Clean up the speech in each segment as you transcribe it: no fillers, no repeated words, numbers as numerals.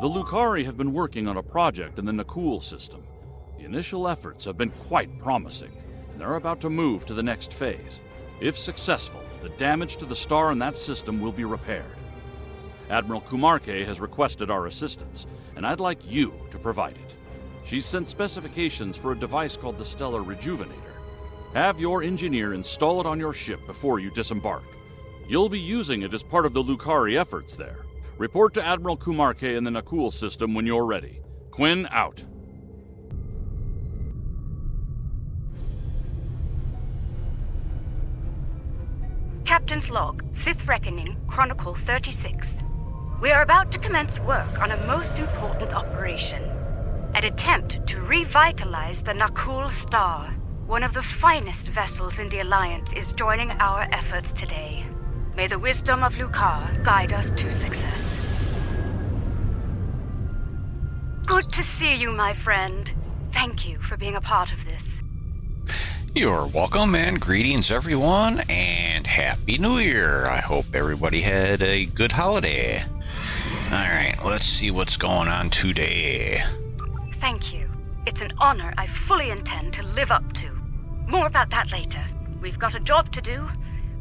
The Lukari have been working on a project in the Nakul system. The initial efforts have been quite promising, and they're about to move to the next phase. If successful, the damage to the star and that system will be repaired. Admiral Kuumaarka has requested our assistance, and I'd like you to provide it. She's sent specifications for a device called the Stellar Rejuvenator. Have your engineer install it on your ship before you disembark. You'll be using it as part of the Lukari efforts there. Report to Admiral Kuumaarka in the Nakul system when you're ready. Quinn out. Captain's log, 5th Reckoning, Chronicle 36. We are about to commence work on a most important operation. An attempt to revitalize the Nakul Star. One of the finest vessels in the Alliance is joining our efforts today. May the wisdom of Lukari guide us to success. Good to see you, my friend. Thank you for being a part of this. You're welcome, and greetings everyone, and Happy New Year. I hope everybody had a good holiday. Alright, let's see what's going on today. Thank you. It's an honor I fully intend to live up to. More about that later. We've got a job to do.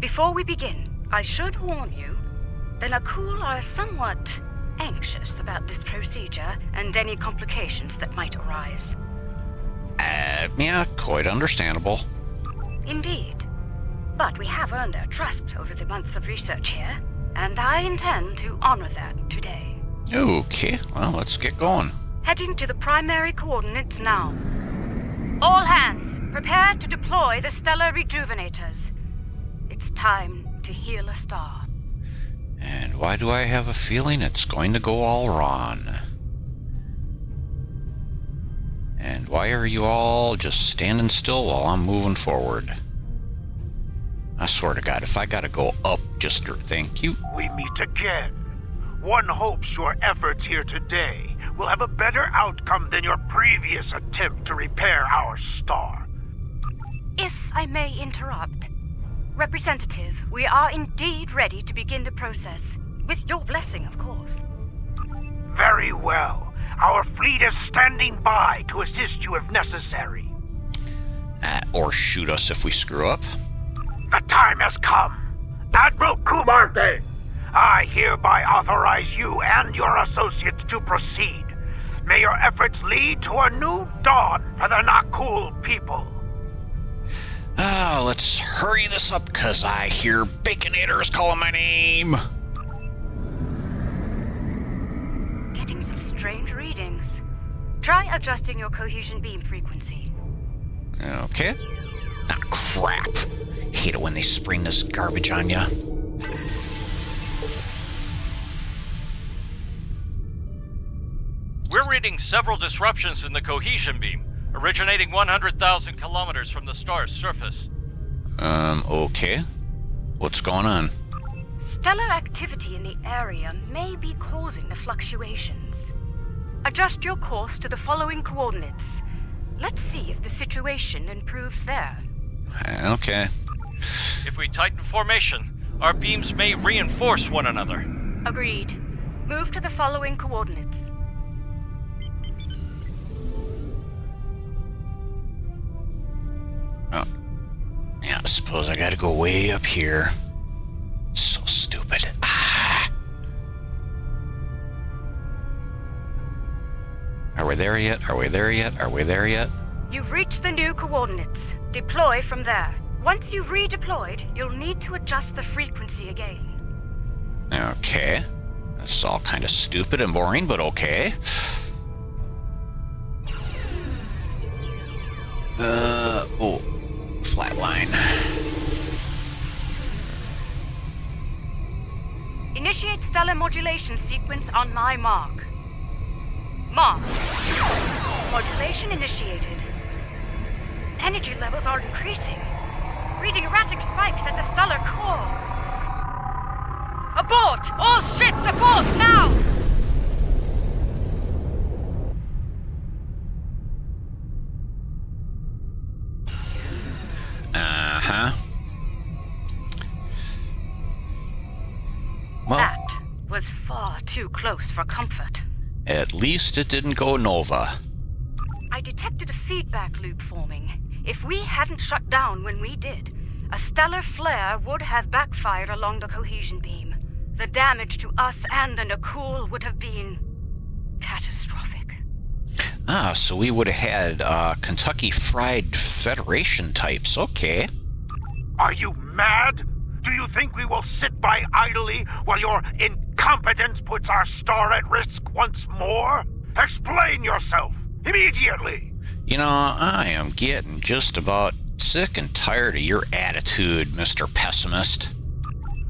Before we begin, I should warn you, the Nakul are somewhat anxious about this procedure and any complications that might arise. Yeah, quite understandable. Indeed. But we have earned their trust over the months of research here, and I intend to honor that today. Okay, well, let's get going. Heading to the primary coordinates now. All hands, prepare to deploy the Stellar Rejuvenators. It's time to heal a star. And why do I have a feeling it's going to go all wrong? And why are you all just standing still while I'm moving forward? I swear to God, if I gotta go up just to thank you. We meet again. One hopes your efforts here today will have a better outcome than your previous attempt to repair our star. If I may interrupt. Representative, we are indeed ready to begin the process. With your blessing, of course. Very well. Our fleet is standing by to assist you if necessary. Or shoot us if we screw up. The time has come. Admiral Kuumaarka, I hereby authorize you and your associates to proceed. May your efforts lead to a new dawn for the Nakul people. Let's hurry this up, because I hear Baconators calling my name. Getting some strange readings. Try adjusting your cohesion beam frequency. Okay. Ah, crap. Hate it when they spring this garbage on ya. We're reading several disruptions in the cohesion beam, originating 100,000 kilometers from the star's surface. Okay. What's going on? Stellar activity in the area may be causing the fluctuations. Adjust your course to the following coordinates. Let's see if the situation improves there. Okay. If we tighten formation, our beams may reinforce one another. Agreed. Move to the following coordinates. Oh. Yeah, I suppose I gotta go way up here. So stupid. Are we there yet? Are we there yet? Are we there yet? You've reached the new coordinates. Deploy from there. Once you've redeployed, you'll need to adjust the frequency again. Okay. That's all kind of stupid and boring, but okay. Flatline. Initiate stellar modulation sequence on my mark. Mark. Modulation initiated. Energy levels are increasing. Reading erratic spikes at the stellar core. Abort! All ships abort now! Well, That was far too close for comfort. At least it didn't go Nova. I detected a feedback loop forming. If we hadn't shut down when we did, a stellar flare would have backfired along the cohesion beam. The damage to us and the Nakul would have been catastrophic. Ah, so we would have had Kentucky Fried Federation types. Okay. Are you mad? Do you think we will sit by idly while your incompetence puts our star at risk once more? Explain yourself, immediately! You know, I am getting just about sick and tired of your attitude, Mr. Pessimist.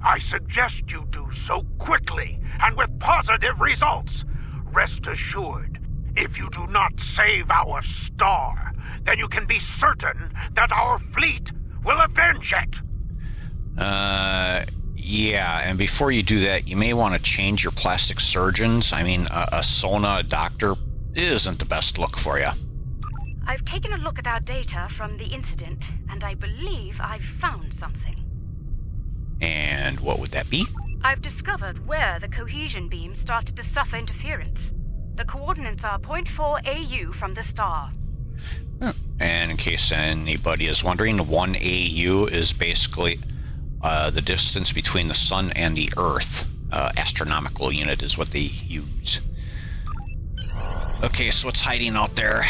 I suggest you do so quickly and with positive results. Rest assured, if you do not save our star, then you can be certain that our fleet will avenge it. Yeah, and before you do that, you may want to change your plastic surgeons. I mean, a Sona doctor isn't the best look for you. I've taken a look at our data from the incident, and I believe I've found something. And what would that be? I've discovered where the cohesion beam started to suffer interference. The coordinates are 0.4 AU from the star. And in case anybody is wondering, 1 AU is basically the distance between the sun and the Earth. Astronomical unit is what they use. Okay, so what's hiding out there?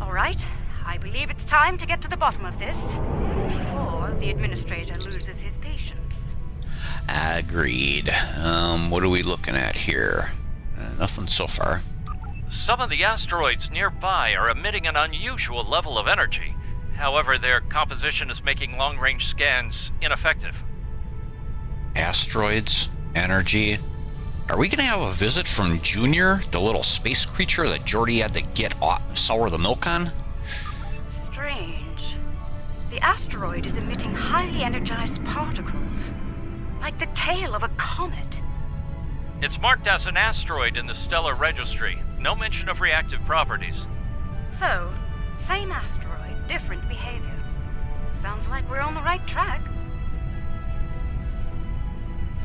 All right, I believe it's time to get to the bottom of this before the administrator loses his patience. Agreed. What are we looking at here? Nothing so far. Some of the asteroids nearby are emitting an unusual level of energy. However, their composition is making long-range scans ineffective. Asteroids, energy. Are we going to have a visit from Junior, the little space creature that Geordi had to get sour the milk on? Strange. The asteroid is emitting highly energized particles, like the tail of a comet. It's marked as an asteroid in the stellar registry. No mention of reactive properties. So, same asteroid, different behavior. Sounds like we're on the right track.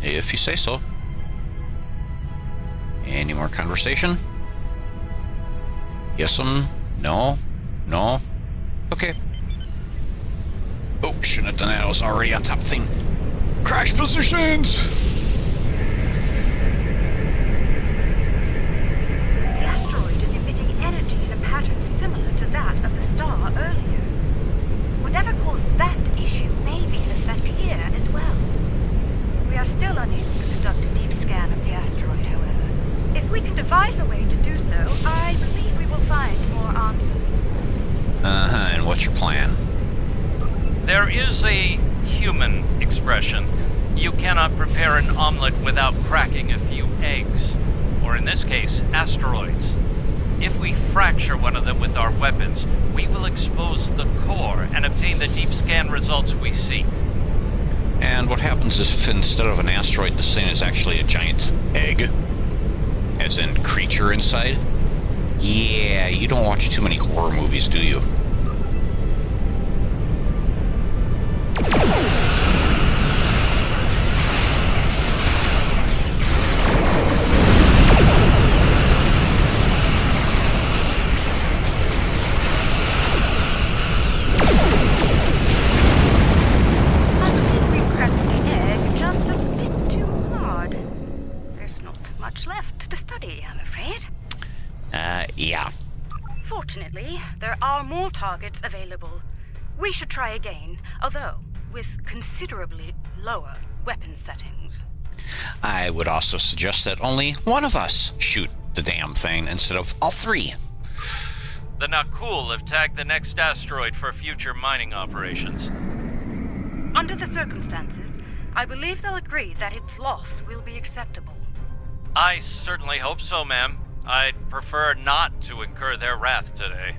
If you say so. Any more conversation? Yes, no, no. Okay. Oh, shouldn't have done that. I was already on top of the thing. Crash positions! The asteroid is emitting energy in a pattern similar to that of the star earlier. Whatever caused that issue may be in effect here as well. We are still unable to conduct a deep scan of the asteroid, however. If we can devise a way to do so, I believe we will find more answers. And what's your plan? There is a human expression. You cannot prepare an omelet without cracking a few eggs. Or in this case, asteroids. If we fracture one of them with our weapons, we will expose the core and obtain the deep scan results we seek. And what happens if instead of an asteroid, this thing is actually a giant egg? As in creature inside? Yeah, you don't watch too many horror movies, do you? Yeah. Fortunately, there are more targets available. We should try again, although with considerably lower weapon settings. I would also suggest that only one of us shoot the damn thing instead of all three. The Nakul have tagged the next asteroid for future mining operations. Under the circumstances, I believe they'll agree that its loss will be acceptable. I certainly hope so, ma'am. I'd prefer not to incur their wrath today.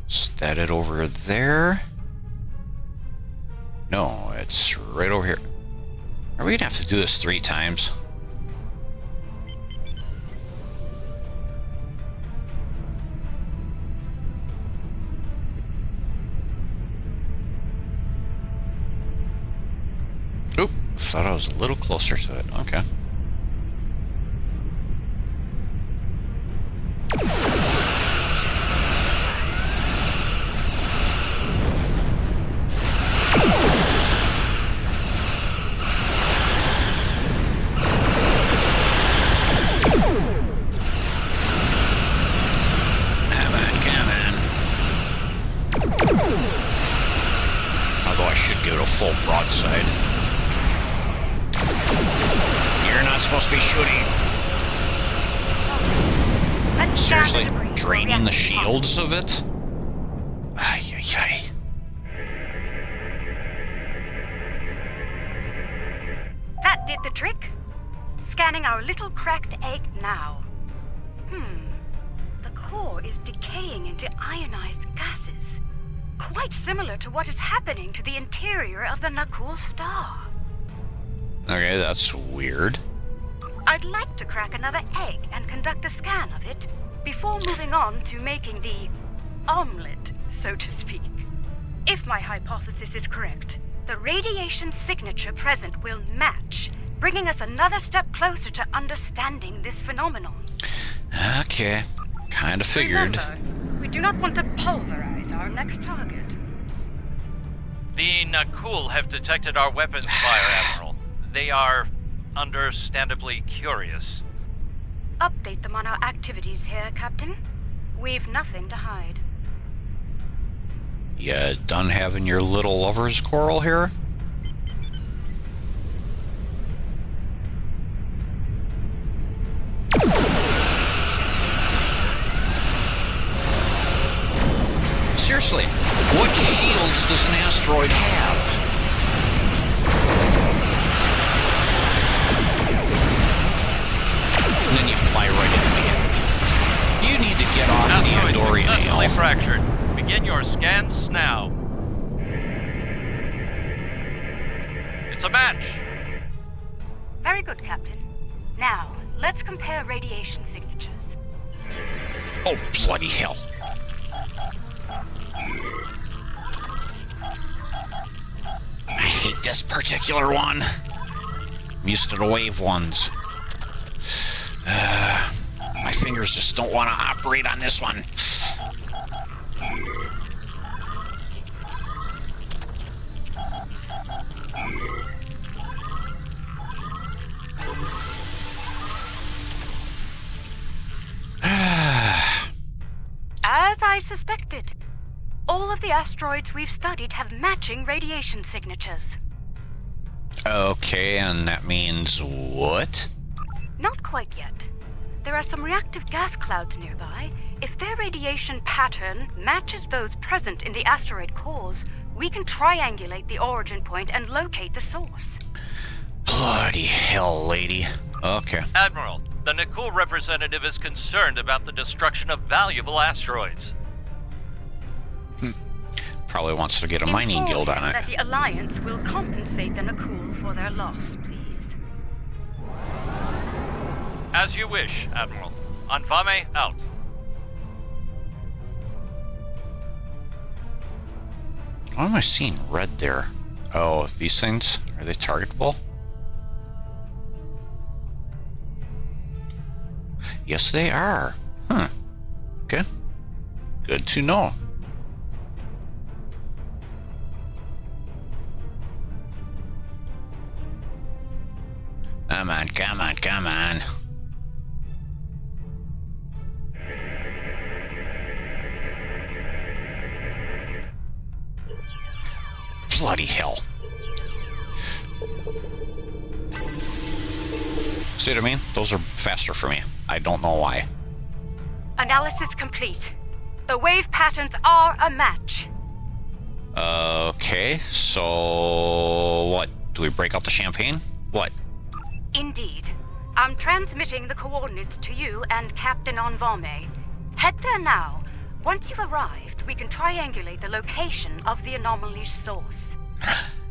Is that it over there? No, it's right over here. Are we gonna have to do this 3 times? Thought I was a little closer to it. Okay. Full broadside. You're not supposed to be shooting. Seriously, draining the shields of it? Ay, ay, ay. That did the trick. Scanning our little cracked egg now. The core is decaying into ionized gases. Quite similar to what is happening to the interior of the Nakul star. Okay, that's weird. I'd like to crack another egg and conduct a scan of it before moving on to making the omelet, so to speak. If my hypothesis is correct, the radiation signature present will match, bringing us another step closer to understanding this phenomenon. Okay, kind of figured. Remember, we do not want to pulverize our next target. The Nakul have detected our weapons fire, Admiral. They are understandably curious. Update them on our activities here, Captain. We've nothing to hide. You done having your little lover's quarrel here? Seriously, what shields does an asteroid have? And then you fly right into it. You need to get off the Andorian Successfully ale. fractured. Begin your scans now. It's a match. Very good, Captain. Now, let's compare radiation signatures. Oh, bloody hell. I hate this particular one. I'm used to the wave ones. My fingers just don't want to operate on this one. As I suspected, all of the asteroids we've studied have matching radiation signatures. Okay, and that means what? Not quite yet. There are some reactive gas clouds nearby. If their radiation pattern matches those present in the asteroid cores, we can triangulate the origin point and locate the source. Bloody hell, lady. Okay. Admiral, the Nakul representative is concerned about the destruction of valuable asteroids. Probably wants to get a mining Inform guild on him it. that the Alliance will compensate the Nakul for their loss, please. As you wish, Admiral. Anfame out. Why am I seeing red there? Oh, these things? Are they targetable? Yes, they are. Huh. Okay. Good to know. Come on, come on, come on. Bloody hell. See what I mean? Those are faster for me. I don't know why. Analysis complete. The wave patterns are a match. Okay, so what? Do we break out the champagne? What? Indeed. I'm transmitting the coordinates to you and Captain Anfame. Head there now. Once you've arrived, we can triangulate the location of the anomaly's source.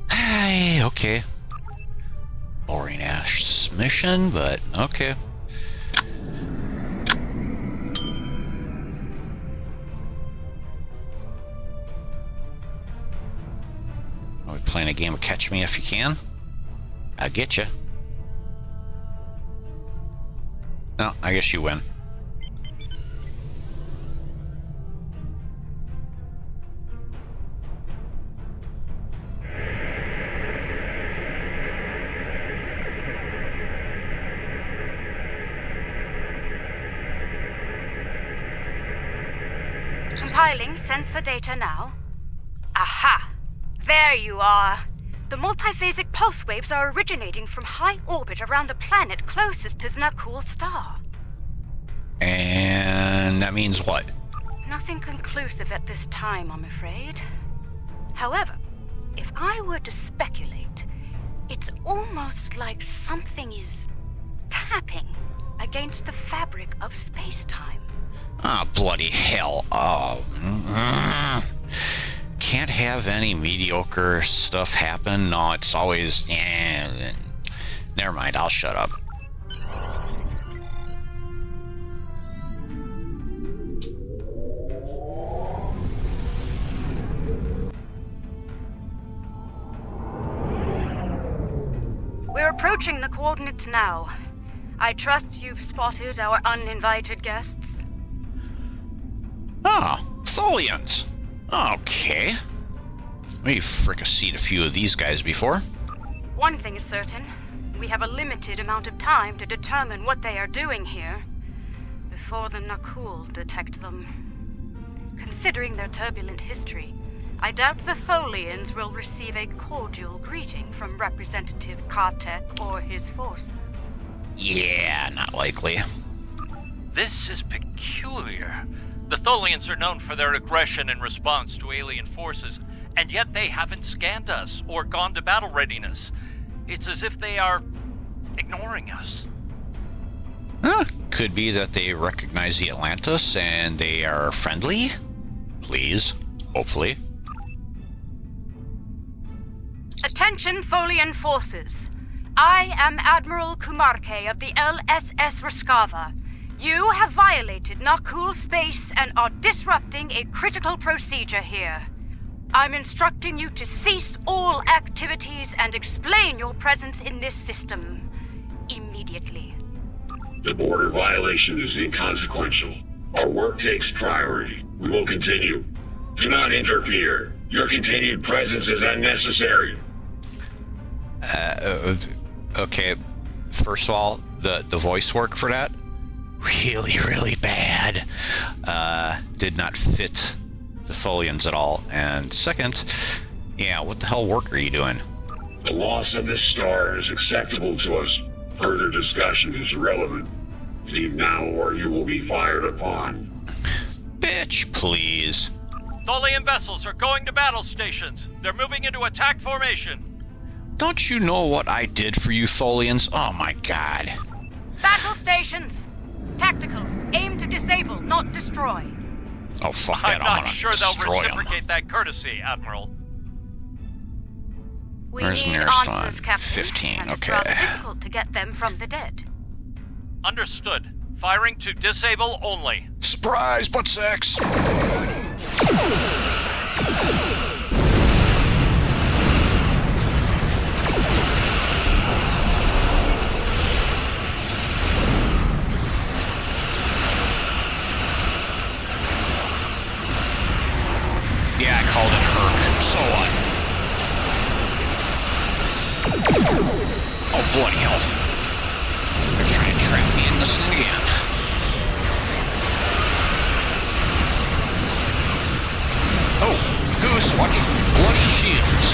Hey, okay. Boring ass mission, but okay. Are we playing a game of Catch Me If You Can? I get you. No, I guess you win. Compiling sensor data now. Aha! There you are. The multiphasic pulse waves are originating from high orbit around the planet closest to the Nakul star. And that means what? Nothing conclusive at this time, I'm afraid. However, if I were to speculate, it's almost like something is tapping against the fabric of space-time. Oh, bloody hell. Oh. Can't have any mediocre stuff happen. No, it's always... Never mind, I'll shut up. We're approaching the coordinates now. I trust you've spotted our uninvited guests. Ah, Tholians. Okay. We've fricasseed a few of these guys before. One thing is certain. We have a limited amount of time to determine what they are doing here before the Nakul detect them. Considering their turbulent history, I doubt the Tholians will receive a cordial greeting from Representative Kartek or his force. Yeah, not likely. This is peculiar. The Tholians are known for their aggression in response to alien forces, and yet they haven't scanned us or gone to battle readiness. It's as if they are ignoring us. Could be that they recognize the Atlantis and they are friendly? Please. Hopefully. Attention, Tholian forces. I am Admiral Kuumaarka of the LSS Raskava. You have violated Nakul space and are disrupting a critical procedure here. I'm instructing you to cease all activities and explain your presence in this system immediately. The border violation is inconsequential. Our work takes priority. We will continue. Do not interfere. Your continued presence is unnecessary. Okay. First of all, the voice work for that? Really, really bad. Did not fit the Tholians at all. And second, yeah, what the hell work are you doing? The loss of this star is acceptable to us. Further discussion is irrelevant. Leave now or you will be fired upon. Bitch, please. Tholian vessels are going to battle stations. They're moving into attack formation. Don't you know what I did for you, Tholians? Oh my god. Battle stations. Tactical. Aim to disable, not destroy. Oh fuck I'm that, not gonna sure they'll destroy 'em. reciprocate that courtesy, Admiral. We Where's need nearest answers, one? Captain. 15, and okay. It's rather difficult to get them from the dead. Understood. Firing to disable only. Surprise, butt sex! Yeah, I called it Herc. So what? Oh, bloody hell. They're trying to trap me in this thing again. Oh, Goose, watch your bloody shields.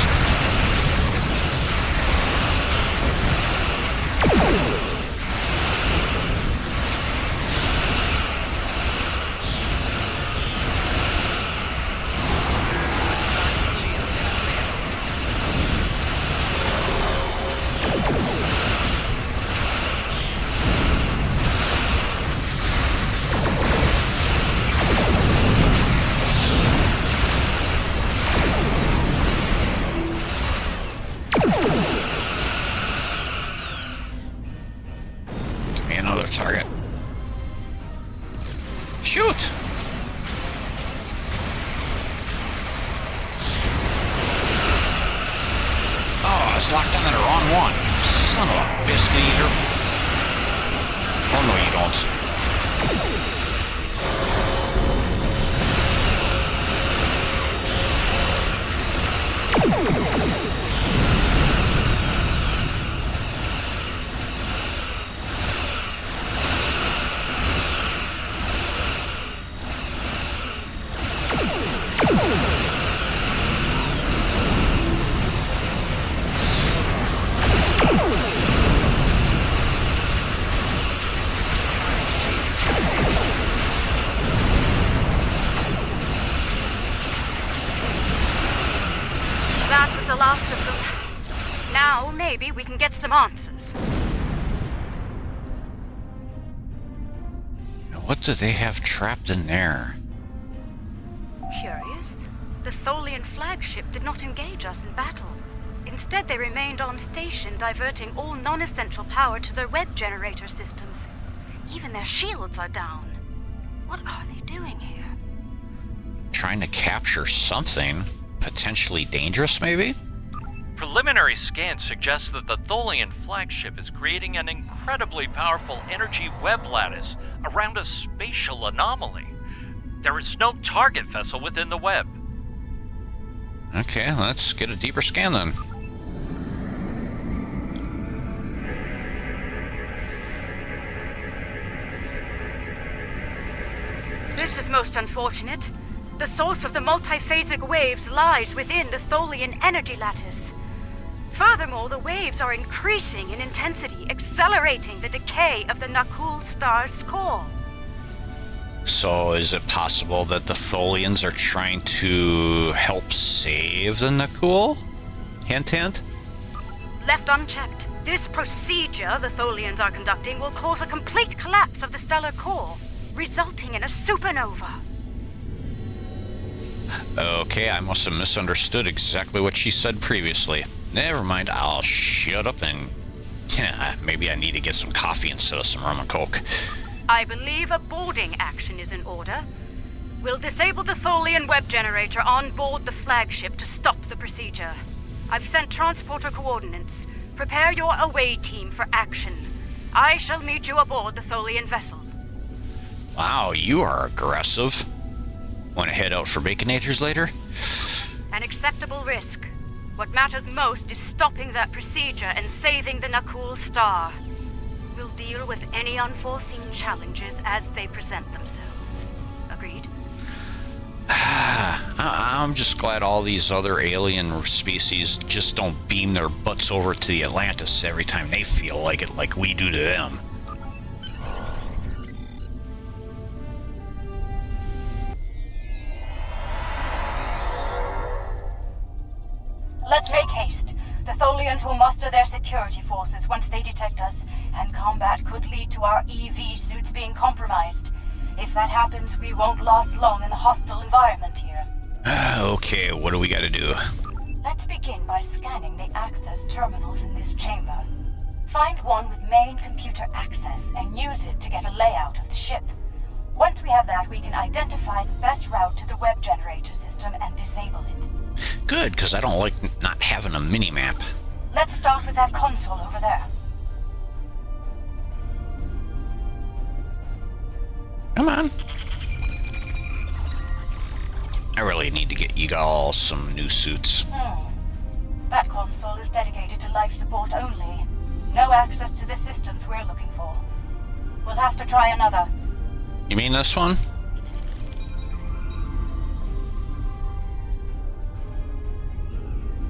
Give me another target. Shoot! Oh, I was locked onto the wrong one. Son of a biscuit eater. Oh, no, you don't. That was the last of them. Now, maybe we can get some answers. What do they have trapped in there? Curious. The Tholian flagship did not engage us in battle. Instead, they remained on station, diverting all non-essential power to their web generator systems. Even their shields are down. What are they doing here? Trying to capture something. Potentially dangerous, maybe? Preliminary scans suggest that the Tholian flagship is creating an incredibly powerful energy web lattice around a spatial anomaly. There is no target vessel within the web. Okay, let's get a deeper scan then. This is most unfortunate. The source of the multiphasic waves lies within the Tholian energy lattice. Furthermore, the waves are increasing in intensity, accelerating the decay of the Nakul star's core. So is it possible that the Tholians are trying to help save the Nakul? Hint, hint? Left unchecked, this procedure the Tholians are conducting will cause a complete collapse of the stellar core, resulting in a supernova. Okay, I must have misunderstood exactly what she said previously. Never mind, I'll shut up and... maybe I need to get some coffee instead of some rum and coke. I believe a boarding action is in order. We'll disable the Tholian web generator on board the flagship to stop the procedure. I've sent transporter coordinates. Prepare your away team for action. I shall meet you aboard the Tholian vessel. Wow, you are aggressive. Want to head out for Baconators later? An acceptable risk. What matters most is stopping that procedure and saving the Nakul star. We'll deal with any unforeseen challenges as they present themselves. Agreed? I'm just glad all these other alien species just don't beam their butts over to the Atlantis every time they feel like it, like we do to them. Let's make haste. The Tholians will muster their security forces once they detect us, and combat could lead to our EV suits being compromised. If that happens, we won't last long in the hostile environment here. Okay, what do we gotta do? Let's begin by scanning the access terminals in this chamber. Find one with main computer access and use it to get a layout of the ship. Once we have that, we can identify the best route to the web generator system and disable it. Good, because I don't like not having a mini-map. Let's start with that console over there. Come on. I really need to get you all some new suits. That console is dedicated to life support only. No access to the systems we're looking for. We'll have to try another. You mean this one?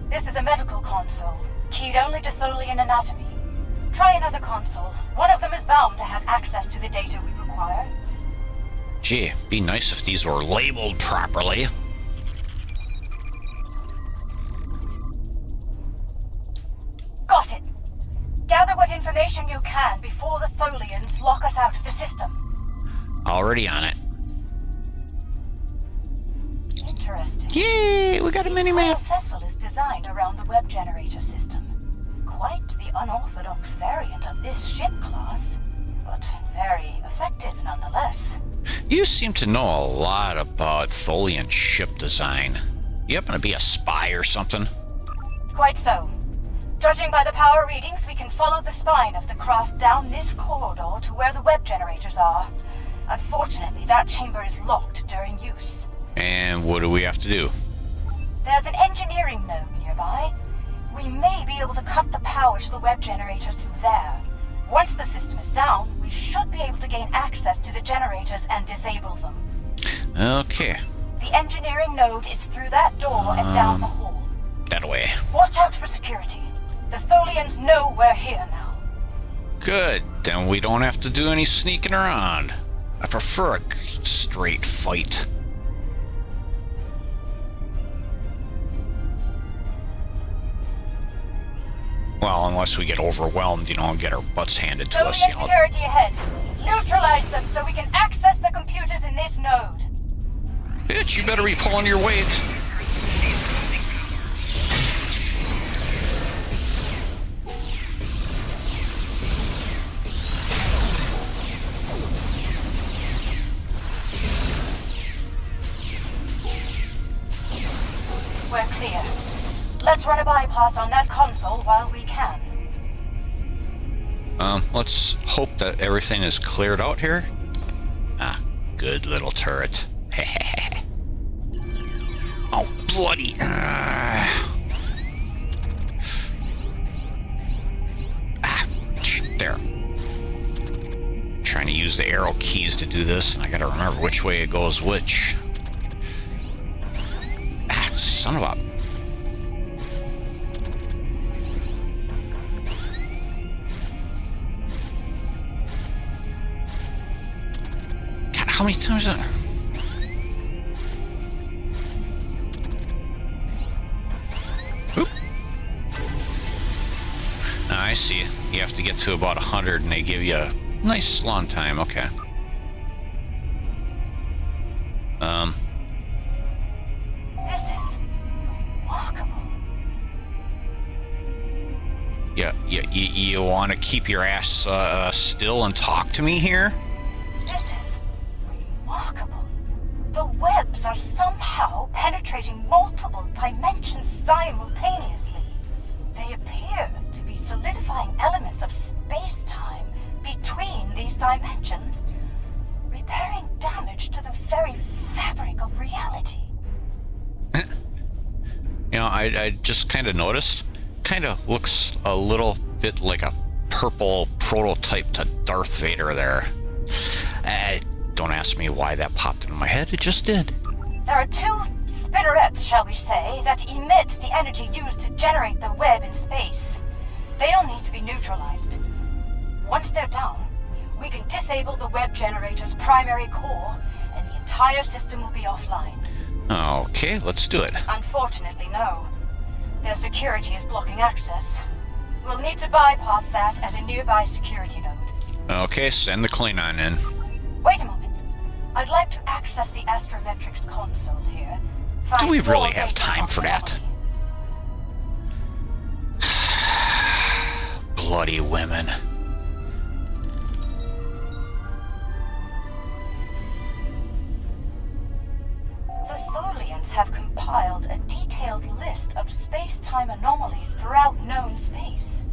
This is a medical console, keyed only to Tholian anatomy. Try another console. One of them is bound to have access to the data we require. Gee, be nice if these were labeled properly. Got it. Gather what information you can before the Tholians lock us out of the system. Already on it. Interesting. Yay, we got a mini-map. The vessel is designed around the web generator system. Quite the unorthodox variant of this ship class, but very effective nonetheless. You seem to know a lot about Tholian ship design. You happen to be a spy or something? Quite so. Judging by the power readings, we can follow the spine of the craft down this corridor to where the web generators are. Unfortunately, that chamber is locked during use. And what do we have to do? There's an engineering node nearby. We may be able to cut the power to the web generators through there. Once the system is down, we should be able to gain access to the generators and disable them. Okay. The engineering node is through that door and down the hall. That way. Watch out for security. The Tholians know we're here now. Good. Then we don't have to do any sneaking around. I prefer a straight fight. Well, unless we get overwhelmed, and get our butts handed to us, Tholian security ahead. Neutralize them so we can access the computers in this node. Bitch, you better be pulling your weight. We're clear. Let's run a bypass on that console while we can. Let's hope that everything is cleared out here. Ah, good little turret. Oh, bloody. There. Trying to use the arrow keys to do this, and I gotta remember which way it goes which. Son of a... God, how many times... Oop. I see. You have to get to about 100 and they give you a nice long time. Okay. This is remarkable. Yeah, you want to keep your ass still and talk to me here? This is remarkable. The webs are somehow penetrating multiple dimensions simultaneously. They appear to be solidifying elements of space-time between these dimensions, repairing damage to the very fabric of reality. I just kind of noticed. Kind of looks a little bit like a purple prototype to Darth Vader there. Don't ask me why that popped into my head. It just did. There are two spinnerets, shall we say, that emit the energy used to generate the web in space. They'll need to be neutralized. Once they're down, we can disable the web generator's primary core, and the entire system will be offline. Okay, let's do it. Unfortunately, no. Their security is blocking access. We'll need to bypass that at a nearby security node. Okay, send the Klingon in. Wait a moment. I'd like to access the astrometrics console here. Do we Find really more have data time on for the that? anomaly. Bloody women. The Tholians have compiled a detailed list of space-time anomalies throughout known space.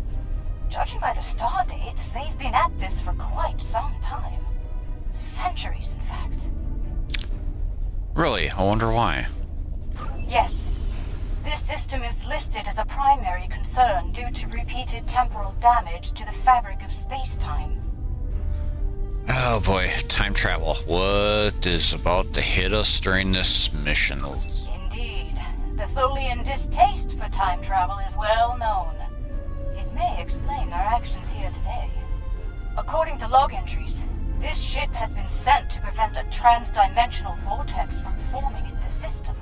Judging by the star dates, they've been at this for quite some time. Centuries, in fact. Really? I wonder why. Yes. This system is listed as a primary concern due to repeated temporal damage to the fabric of space-time. Oh boy, time travel. What is about to hit us during this mission? Indeed. The Tholian distaste for time travel is well known. It may explain our actions here today. According to log entries, this ship has been sent to prevent a trans-dimensional vortex from forming in the system.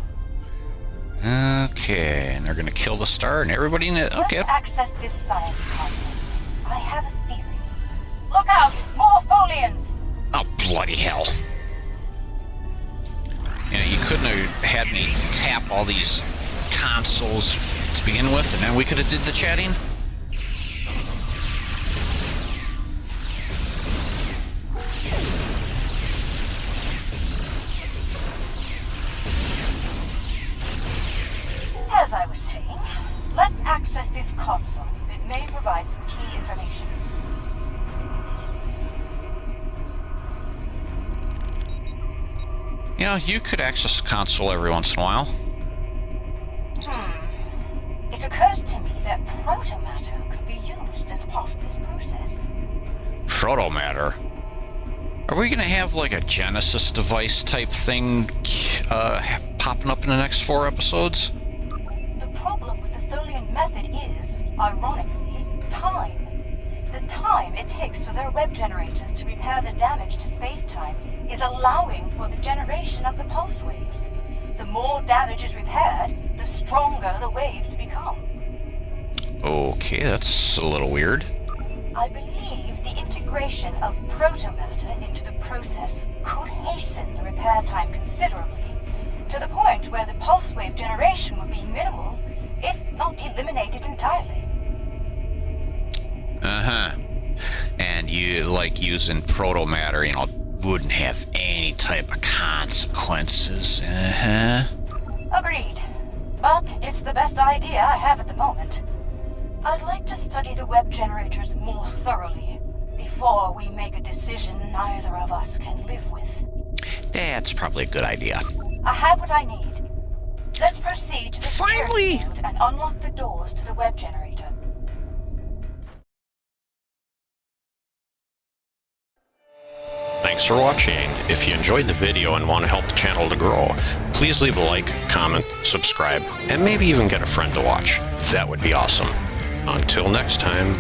Okay, and they're gonna kill the star and everybody in it. Okay. Let's access this science concept. I have a theory. Look out! More Tholians! Oh, bloody hell. You couldn't have had me tap all these consoles to begin with, and then we could have did the chatting? As I was saying, let's access this console. Yeah, you could access the console every once in a while. It occurs to me that protomatter could be used as part of this process. Protomatter? Are we gonna have like a Genesis device type thing popping up in the next 4 episodes? The problem with the Tholian method is, ironically, time. The time it takes for their web generators to repair the damage to space-time is allowing for the generation of the pulse waves. The more damage is repaired, the stronger the waves become. Okay, that's a little weird. I believe the integration of protomatter into the process could hasten the repair time considerably, to the point where the pulse wave generation would be minimal, if not eliminated entirely. Uh-huh. And you, like, using protomatter, you know, wouldn't have any type of consequences. Uh-huh. Agreed. But it's the best idea I have at the moment. I'd like to study the web generators more thoroughly before we make a decision neither of us can live with. That's probably a good idea. I have what I need. Let's proceed to the Finally! security node and unlock the doors to the web generator. Thanks for watching. If you enjoyed the video and want to help the channel to grow, please leave a like, comment, subscribe, and maybe even get a friend to watch. That would be awesome. Until next time,